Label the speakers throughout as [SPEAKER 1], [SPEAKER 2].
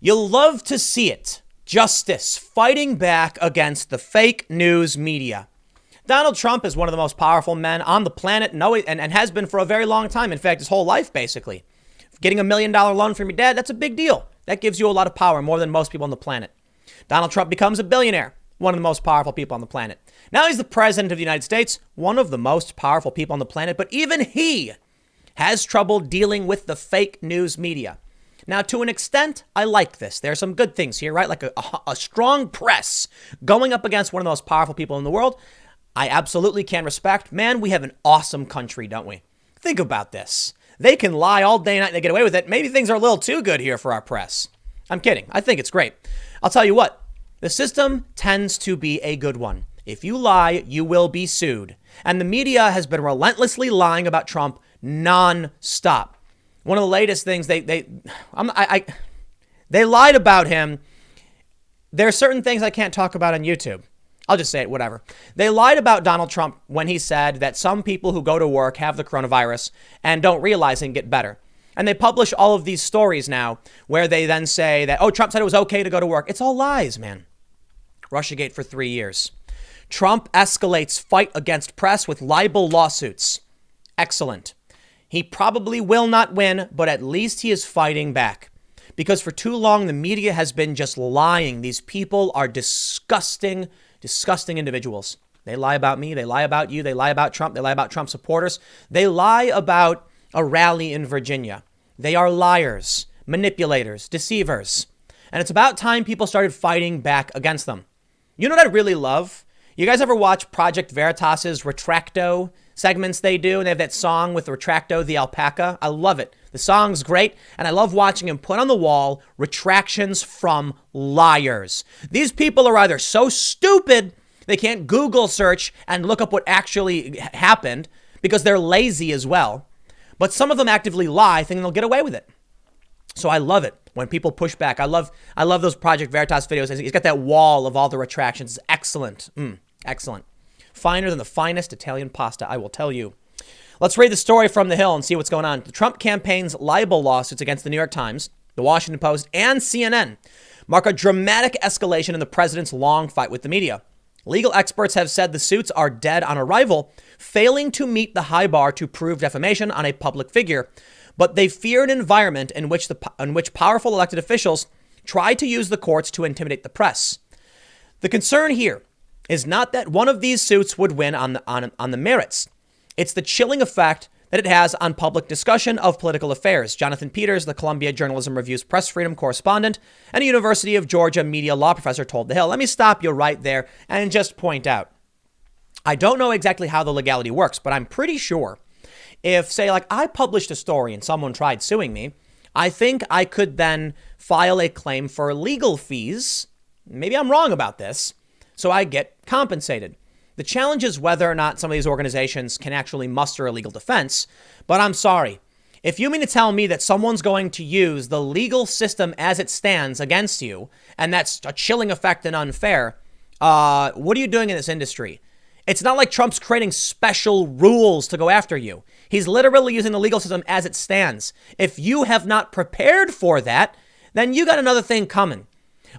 [SPEAKER 1] You'll love to see it. Justice fighting back against the fake news media. Donald Trump is one of the most powerful men on the planet and has been for a very long time. In fact, his whole life, basically. Getting $1 million loan from your dad, that's a big deal. That gives you a lot of power, more than most people on the planet. Donald Trump becomes a billionaire, one of the most powerful people on the planet. Now he's the president of the United States, one of the most powerful people on the planet, but even he has trouble dealing with the fake news media. Now, to an extent, I like this. There are some good things here, right? Like a strong press going up against one of the most powerful people in the world. I absolutely can respect. Man, we have an awesome country, don't we? Think about this. They can lie all day and night and they get away with it. Maybe things are a little too good here for our press. I'm kidding. I think it's great. I'll tell you what. The system tends to be a good one. If you lie, you will be sued. And the media has been relentlessly lying about Trump non-stop. One of the latest things they lied about him. There are certain things I can't talk about on YouTube. I'll just say it, whatever. They lied about Donald Trump when he said that some people who go to work have the coronavirus and don't realize it and get better. And they publish all of these stories now where they then say that, oh, Trump said it was okay to go to work. It's all lies, man. Russiagate for 3 years. Trump escalates fight against press with libel lawsuits. Excellent. He probably will not win, but at least he is fighting back. Because for too long, the media has been just lying. These people are disgusting individuals. They lie about me. They lie about you. They lie about Trump. They lie about Trump supporters. They lie about a rally in Virginia. They are liars, manipulators, deceivers. And it's about time people started fighting back against them. You know what I really love? You guys ever watch Project Veritas's Retracto segments they do? And they have that song with Retracto, the alpaca. I love it. The song's great. And I love watching him put on the wall retractions from liars. These people are either so stupid they can't Google search and look up what actually happened because they're lazy as well. But some of them actively lie thinking they'll get away with it. So I love it when people push back. I love those Project Veritas videos. He's got that wall of all the retractions. It's excellent. Excellent. Finer than the finest Italian pasta, I will tell you. Let's read the story from the Hill and see what's going on. The Trump campaign's libel lawsuits against the New York Times, the Washington Post, and CNN mark a dramatic escalation in the president's long fight with the media. Legal experts have said the suits are dead on arrival, failing to meet the high bar to prove defamation on a public figure. But they fear an environment in which powerful elected officials try to use the courts to intimidate the press. The concern here is not that one of these suits would win on the merits. It's the chilling effect that it has on public discussion of political affairs. Jonathan Peters, the Columbia Journalism Review's press freedom correspondent and a University of Georgia media law professor, told The Hill. Let me stop you right there and just point out, I don't know exactly how the legality works, but I'm pretty sure if, say, like I published a story and someone tried suing me, I think I could then file a claim for legal fees. Maybe I'm wrong about this, so I get compensated. The challenge is whether or not some of these organizations can actually muster a legal defense. But I'm sorry. If you mean to tell me that someone's going to use the legal system as it stands against you, and that's a chilling effect and unfair, what are you doing in this industry? It's not like Trump's creating special rules to go after you. He's literally using the legal system as it stands. If you have not prepared for that, then you got another thing coming.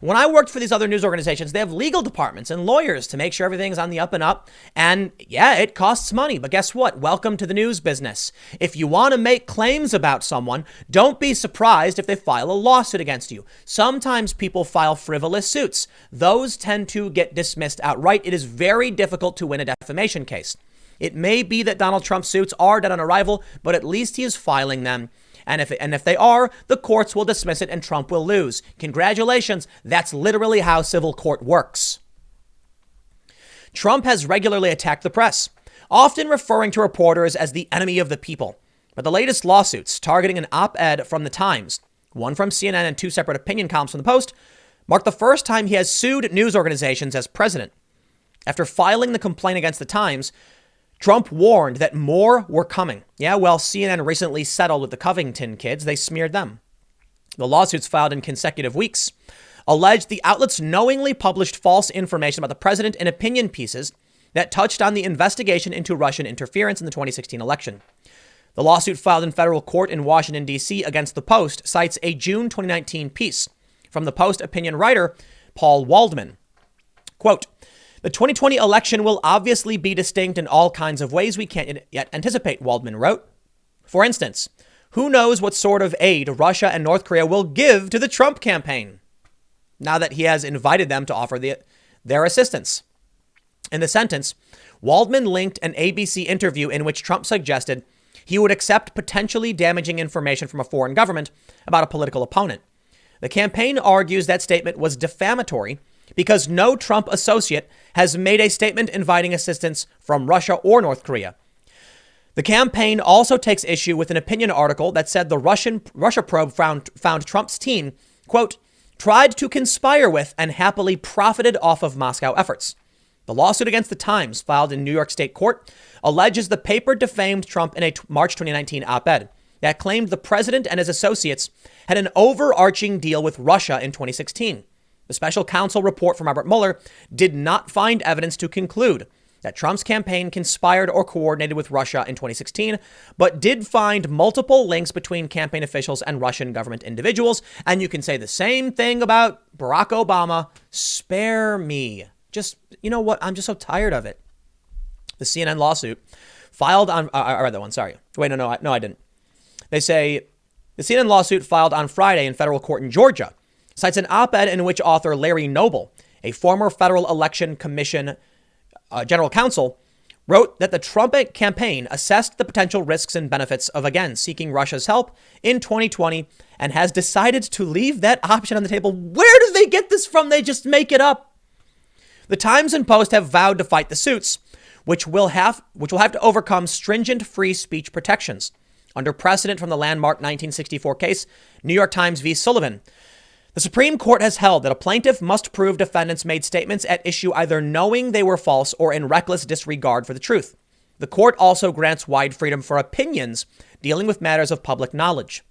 [SPEAKER 1] When I worked for these other news organizations, they have legal departments and lawyers to make sure everything's on the up and up. And yeah, it costs money. But guess what? Welcome to the news business. If you want to make claims about someone, don't be surprised if they file a lawsuit against you. Sometimes people file frivolous suits. Those tend to get dismissed outright. It is very difficult to win a defamation case. It may be that Donald Trump's suits are dead on arrival, but at least he is filing them. And if they are, the courts will dismiss it and Trump will lose. Congratulations. That's literally how civil court works. Trump has regularly attacked the press, often referring to reporters as the enemy of the people. But the latest lawsuits targeting an op-ed from the Times, one from CNN and two separate opinion columns from the Post, mark the first time he has sued news organizations as president. After filing the complaint against the Times, Trump warned that more were coming. Yeah, well, CNN recently settled with the Covington kids. They smeared them. The lawsuits filed in consecutive weeks alleged the outlets knowingly published false information about the president in opinion pieces that touched on the investigation into Russian interference in the 2016 election. The lawsuit filed in federal court in Washington, D.C. against the Post cites a June 2019 piece From the Post opinion writer, Paul Waldman. Quote, the 2020 election will obviously be distinct in all kinds of ways we can't yet anticipate, Waldman wrote. For instance, who knows what sort of aid Russia and North Korea will give to the Trump campaign now that he has invited them to offer their assistance. In the sentence, Waldman linked an ABC interview in which Trump suggested he would accept potentially damaging information from a foreign government about a political opponent. The campaign argues that statement was defamatory because no Trump associate has made a statement inviting assistance from Russia or North Korea. The campaign also takes issue with an opinion article that said the Russia probe found Trump's team, quote, tried to conspire with and happily profited off of Moscow efforts. The lawsuit against the Times, filed in New York State court, alleges the paper defamed Trump in a March 2019 op-ed that claimed the president and his associates had an overarching deal with Russia in 2016. The special counsel report from Robert Mueller did not find evidence to conclude that Trump's campaign conspired or coordinated with Russia in 2016, but did find multiple links between campaign officials and Russian government individuals. And you can say the same thing about Barack Obama. Spare me. Just, you know what? I'm just so tired of it. The CNN lawsuit filed on, I read that one, sorry. Wait, no, I didn't. They say the CNN lawsuit filed on Friday in federal court in Georgia cites an op-ed in which author Larry Noble, a former Federal Election Commission general counsel, wrote that the Trump campaign assessed the potential risks and benefits of, again, seeking Russia's help in 2020 and has decided to leave that option on the table. Where do they get this from? They just make it up. The Times and Post have vowed to fight the suits, which will have to overcome stringent free speech protections. Under precedent from the landmark 1964 case, New York Times v. Sullivan, the Supreme Court has held that a plaintiff must prove defendants made statements at issue either knowing they were false or in reckless disregard for the truth. The court also grants wide freedom for opinions dealing with matters of public knowledge.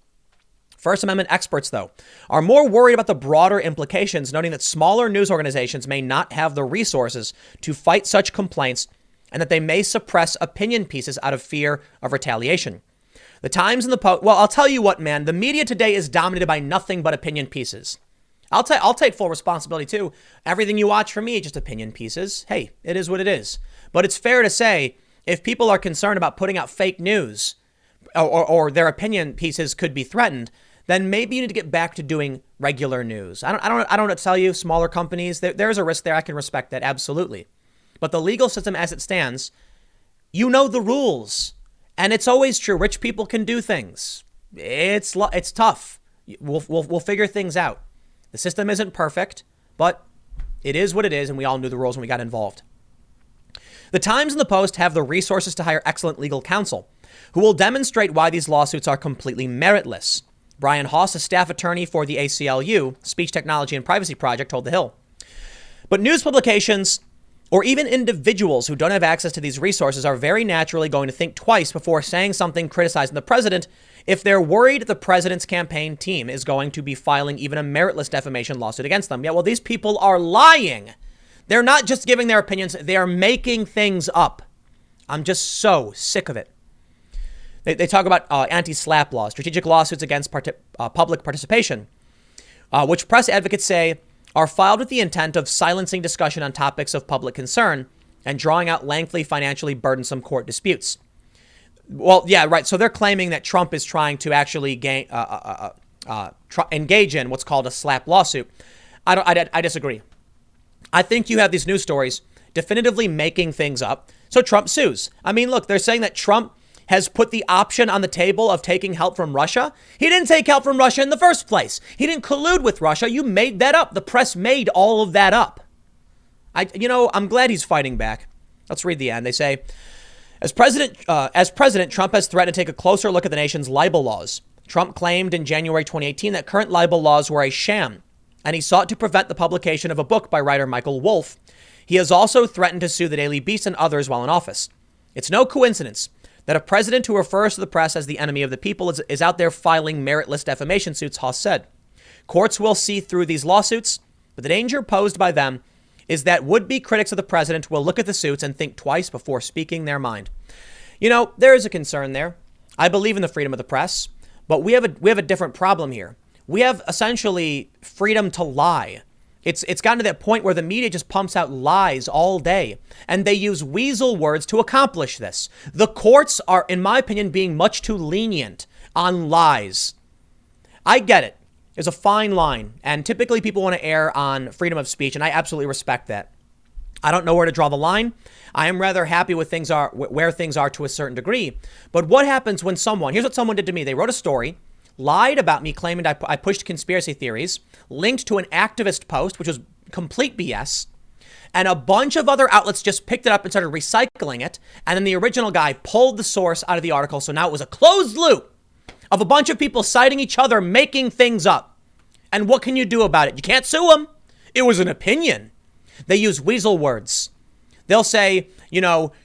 [SPEAKER 1] First Amendment experts, though, are more worried about the broader implications, noting that smaller news organizations may not have the resources to fight such complaints and that they may suppress opinion pieces out of fear of retaliation. The Times and the Post, well, I'll tell you what, man, the media today is dominated by nothing but opinion pieces. I'll take full responsibility, too. Everything you watch from me, just opinion pieces. Hey, it is what it is. But it's fair to say, if people are concerned about putting out fake news or their opinion pieces could be threatened, then maybe you need to get back to doing regular news. I don't know what to tell you. Smaller companies, there's a risk there. I can respect that, absolutely. But the legal system as it stands, you know the rules. And it's always true. Rich people can do things. It's tough. We'll figure things out. The system isn't perfect, but it is what it is. And we all knew the rules when we got involved. The Times and the Post have the resources to hire excellent legal counsel who will demonstrate why these lawsuits are completely meritless. Brian Haas, a staff attorney for the ACLU, Speech Technology and Privacy Project, told The Hill. But news publications or even individuals who don't have access to these resources are very naturally going to think twice before saying something criticizing the president if they're worried the president's campaign team is going to be filing even a meritless defamation lawsuit against them. Yeah, well, these people are lying. They're not just giving their opinions. They are making things up. I'm just so sick of it. They talk about anti-SLAPP laws, strategic lawsuits against public participation, which press advocates say are filed with the intent of silencing discussion on topics of public concern and drawing out lengthy, financially burdensome court disputes. Well, yeah, right. So they're claiming that Trump is trying to actually engage in what's called a SLAPP lawsuit. I disagree. I think you have these news stories definitively making things up. So Trump sues. I mean, look, they're saying that Trump has put the option on the table of taking help from Russia. He didn't take help from Russia in the first place. He didn't collude with Russia. You made that up. The press made all of that up. I'm glad he's fighting back. Let's read the end. They say, as president, Trump has threatened to take a closer look at the nation's libel laws. Trump claimed in January 2018 that current libel laws were a sham, and he sought to prevent the publication of a book by writer Michael Wolff. He has also threatened to sue the Daily Beast and others while in office. It's no coincidence that a president who refers to the press as the enemy of the people is out there filing meritless defamation suits, Haas said. Courts will see through these lawsuits, but the danger posed by them is that would-be critics of the president will look at the suits and think twice before speaking their mind. There is a concern there. I believe in the freedom of the press, but we have a different problem here. We have essentially freedom to lie. It's gotten to that point where the media just pumps out lies all day, and they use weasel words to accomplish this. The courts are, in my opinion, being much too lenient on lies. I get it. There's a fine line, and typically people want to err on freedom of speech, and I absolutely respect that. I don't know where to draw the line. I am rather happy with where things are to a certain degree. But what happens when here's what someone did to me. They wrote a story, lied about me, claiming I pushed conspiracy theories, linked to an activist post, which was complete BS. And a bunch of other outlets just picked it up and started recycling it. And then the original guy pulled the source out of the article. So now it was a closed loop of a bunch of people citing each other, making things up. And what can you do about it? You can't sue them. It was an opinion. They use weasel words. They'll say,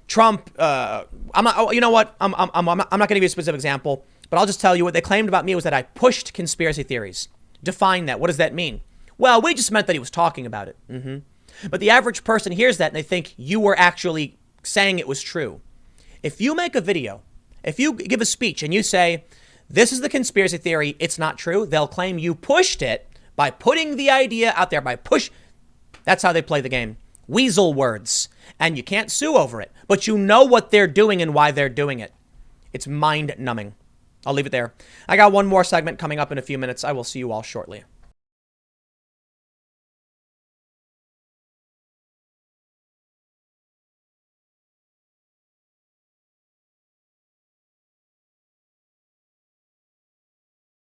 [SPEAKER 1] Trump, I'm not, you know what? I'm not going to give you a specific example, but I'll just tell you what they claimed about me was that I pushed conspiracy theories. Define that. What does that mean? Well, we just meant that he was talking about it. But the average person hears that and they think you were actually saying it was true. If you make a video, if you give a speech and you say, this is the conspiracy theory, it's not true, they'll claim you pushed it by putting the idea out there, That's how they play the game. Weasel words. And you can't sue over it, but you know what they're doing and why they're doing it. It's mind numbing. I'll leave it there. I got one more segment coming up in a few minutes. I will see you all shortly.